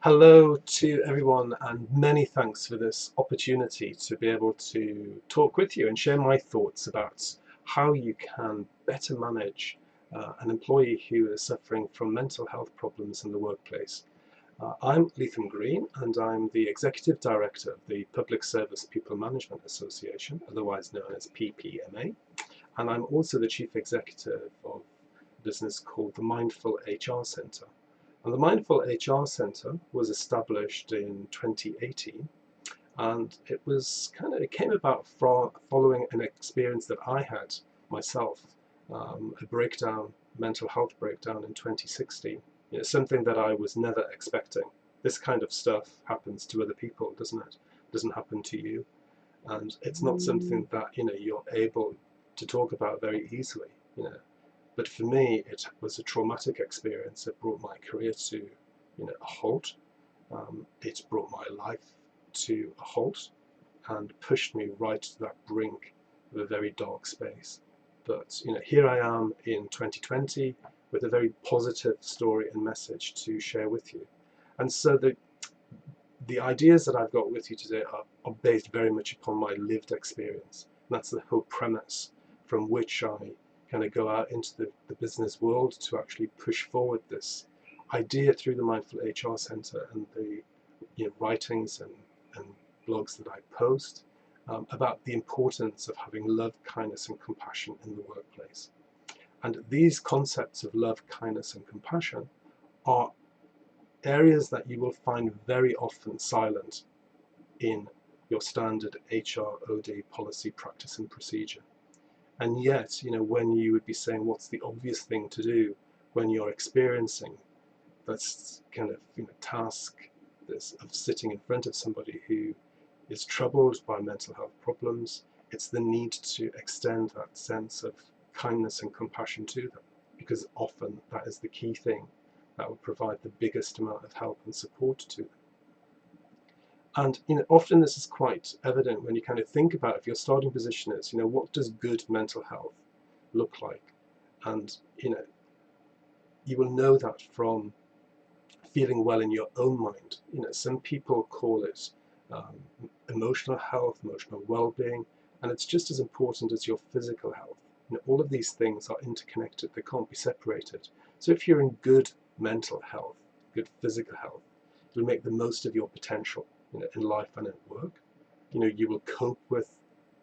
Hello to everyone, and many thanks for this opportunity to be able to talk with you and share my thoughts about how you can better manage an employee who is suffering from mental health problems in the workplace. I'm Leatham Green, and I'm the Executive Director of the Public Service People Management Association, otherwise known as PPMA, and I'm also the Chief Executive of a business called the Mindful HR Centre. And the Mindful HR Centre was established in 2018, and it came about from following an experience that I had myself, a mental health breakdown in 2016. Something that I was never expecting. This kind of stuff happens to other people, doesn't it? It doesn't happen to you, and it's not something that you're able to talk about very easily. But for me, it was a traumatic experience. It brought my career to, a halt. It brought my life to a halt and pushed me right to that brink of a very dark space. But here I am in 2020 with a very positive story and message to share with you. And so the ideas that I've got with you today are based very much upon my lived experience. And that's the whole premise from which I kind of go out into the business world to actually push forward this idea through the Mindful HR Centre and the writings and blogs that I post about the importance of having love, kindness and compassion in the workplace. And these concepts of love, kindness and compassion are areas that you will find very often silent in your standard HR OD policy, practice and procedure. And yet, when you would be saying what's the obvious thing to do when you're experiencing this kind of task of sitting in front of somebody who is troubled by mental health problems, it's the need to extend that sense of kindness and compassion to them, because often that is the key thing that will provide the biggest amount of help and support to them. And often this is quite evident when you kind of think about if your starting position is, what does good mental health look like? And you will know that from feeling well in your own mind. Some people call it emotional health, emotional well-being, and it's just as important as your physical health. All of these things are interconnected, they can't be separated. So if you're in good mental health, good physical health, you'll make the most of your potential in life and at work. You will cope with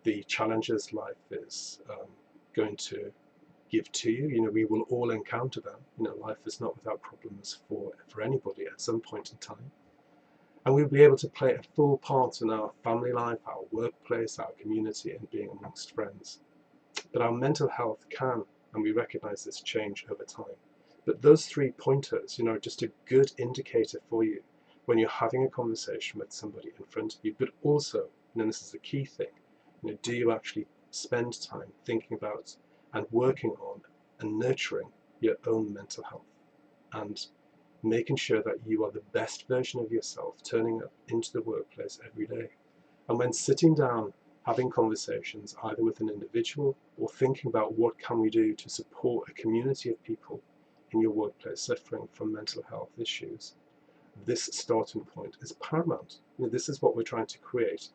the challenges life is going to give to you. We will all encounter them. Life is not without problems for anybody at some point in time. And we'll be able to play a full part in our family life, our workplace, our community, and being amongst friends. But our mental health can, and we recognize this, change over time. But those 3 pointers, are just a good indicator for you when you're having a conversation with somebody in front of you. But also, and this is the key thing, do you actually spend time thinking about and working on and nurturing your own mental health and making sure that you are the best version of yourself turning up into the workplace every day. And when sitting down having conversations either with an individual or thinking about what can we do to support a community of people in your workplace suffering from mental health issues, this starting point is paramount. This is what we're trying to create.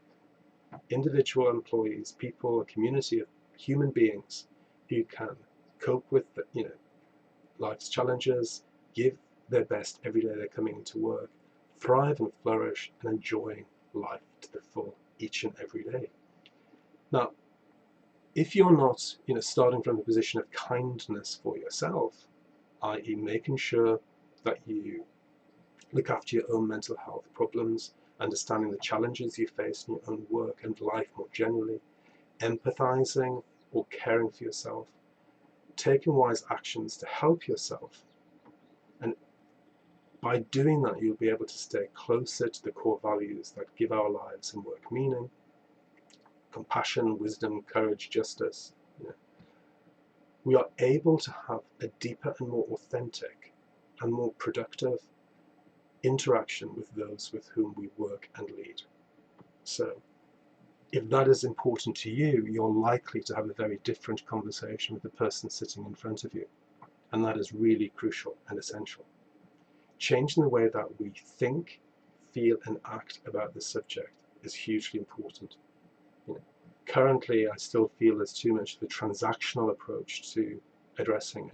Individual employees, people, a community of human beings who can cope with life's challenges, give their best every day they're coming into work, thrive and flourish, and enjoying life to the full each and every day. Now, if you're not starting from a position of kindness for yourself, i.e. making sure that you look after your own mental health problems, understanding the challenges you face in your own work and life more generally, empathizing or caring for yourself, taking wise actions to help yourself. And by doing that, you'll be able to stay closer to the core values that give our lives and work meaning: compassion, wisdom, courage, justice. We are able to have a deeper and more authentic and more productive interaction with those with whom we work and lead. So if that is important to you, you're likely to have a very different conversation with the person sitting in front of you. And that is really crucial and essential. changing the way that we think, feel and act about the subject is hugely important. You know, currently, I still feel there's too much of a transactional approach to addressing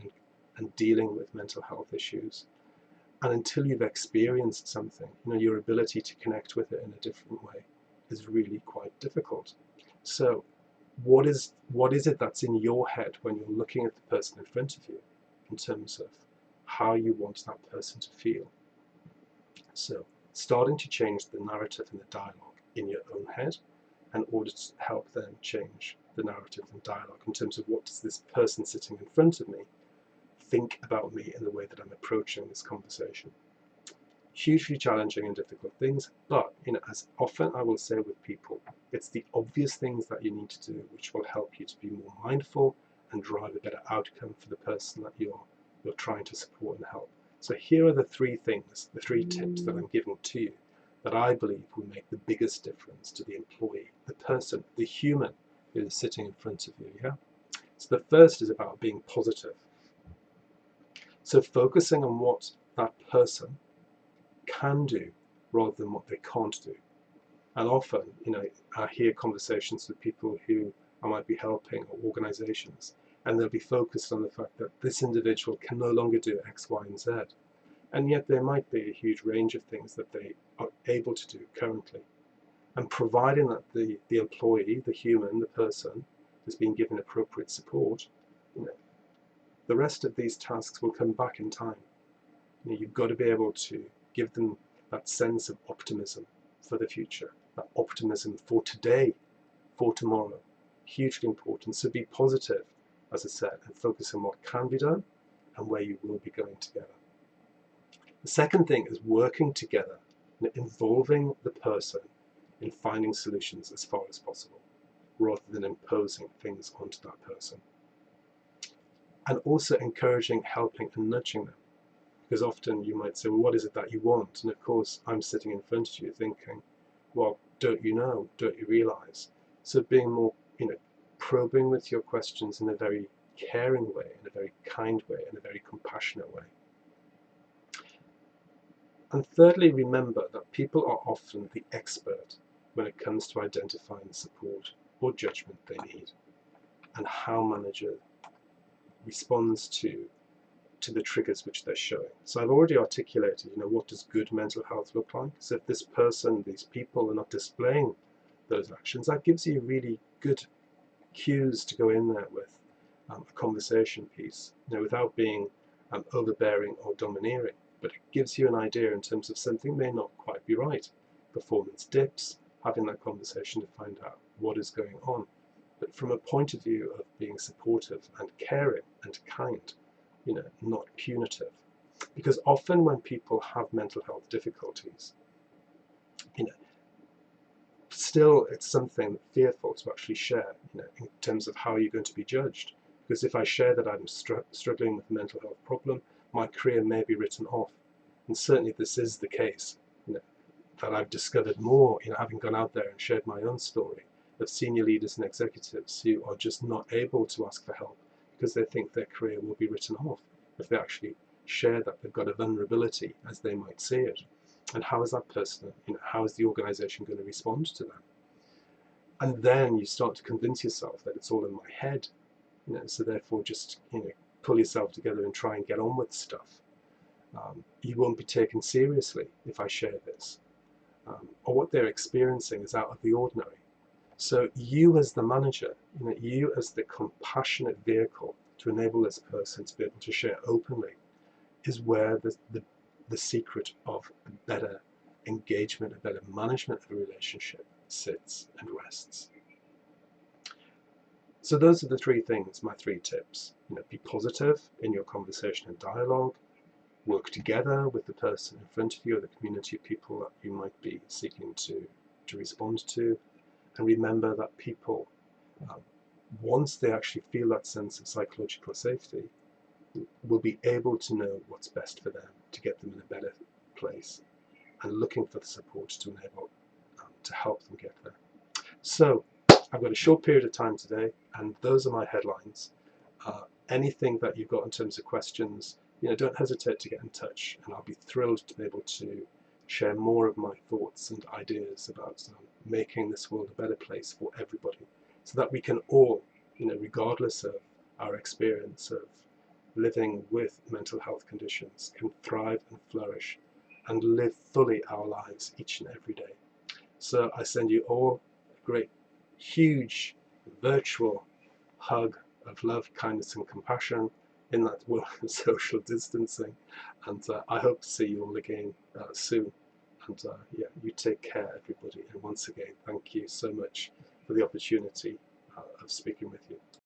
and dealing with mental health issues. And until you've experienced something, your ability to connect with it in a different way is really quite difficult. So what is it that's in your head when you're looking at the person in front of you in terms of how you want that person to feel? So starting to change the narrative and the dialogue in your own head in order to help them change the narrative and dialogue in terms of what does this person sitting in front of me think about me in the way that I'm approaching this conversation. Hugely challenging and difficult things, but as often I will say with people, it's the obvious things that you need to do which will help you to be more mindful and drive a better outcome for the person that you're trying to support and help. So here are the three things, the three tips that I'm giving to you that I believe will make the biggest difference to the employee, the person, the human who is sitting in front of you. Yeah. So the first is about being positive. So focusing on what that person can do rather than what they can't do. And often, I hear conversations with people who I might be helping or organizations, and they'll be focused on the fact that this individual can no longer do X, Y, and Z. And yet there might be a huge range of things that they are able to do currently. And providing that the employee, the human, the person, is being given appropriate support, the rest of these tasks will come back in time. You've got to be able to give them that sense of optimism for the future, that optimism for today, for tomorrow. Hugely important. So be positive, as I said, and focus on what can be done and where you will be going together. The second thing is working together, involving the person in finding solutions as far as possible, rather than imposing things onto that person. And also encouraging, helping and nudging them. Because often you might say, well, what is it that you want? And of course, I'm sitting in front of you thinking, well, don't you know? Don't you realize? So being more, probing with your questions in a very caring way, in a very kind way, in a very compassionate way. And thirdly, remember that people are often the expert when it comes to identifying the support or judgment they need and how manager responds to the triggers which they're showing. So I've already articulated, what does good mental health look like? So if this person, these people are not displaying those actions, that gives you really good cues to go in there with a conversation piece, without being overbearing or domineering. But it gives you an idea in terms of something may not quite be right. Performance dips, having that conversation to find out what is going on. But from a point of view of being supportive and caring and kind, not punitive. Because often when people have mental health difficulties, still it's something fearful to actually share, in terms of how you're going to be judged. Because if I share that I'm struggling with a mental health problem, my career may be written off. And certainly this is the case, that I've discovered more, having gone out there and shared my own story of senior leaders and executives who are just not able to ask for help because they think their career will be written off if they actually share that they've got a vulnerability as they might see it. And how is that person, how is the organization going to respond to that? And then you start to convince yourself that it's all in my head, so therefore just, pull yourself together and try and get on with stuff. You won't be taken seriously if I share this. Or what they're experiencing is out of the ordinary. So you as the manager, you as the compassionate vehicle to enable this person to be able to share openly is where the secret of a better engagement, a better management of a relationship sits and rests. So those are the three things, my three tips. Be positive in your conversation and dialogue, work together with the person in front of you or the community of people that you might be seeking to respond to, and remember that people, once they actually feel that sense of psychological safety, will be able to know what's best for them to get them in a better place and looking for the support to enable to help them get there. So I've got a short period of time today, and those are my headlines. Anything that you've got in terms of questions, don't hesitate to get in touch, and I'll be thrilled to be able to share more of my thoughts and ideas about making this world a better place for everybody, so that we can all, regardless of our experience of living with mental health conditions, can thrive and flourish and live fully our lives each and every day. So I send you all a great, huge, virtual hug of love, kindness, and compassion in that world of social distancing. And I hope to see you all again soon. And yeah, you take care, everybody. And once again, thank you so much for the opportunity of speaking with you.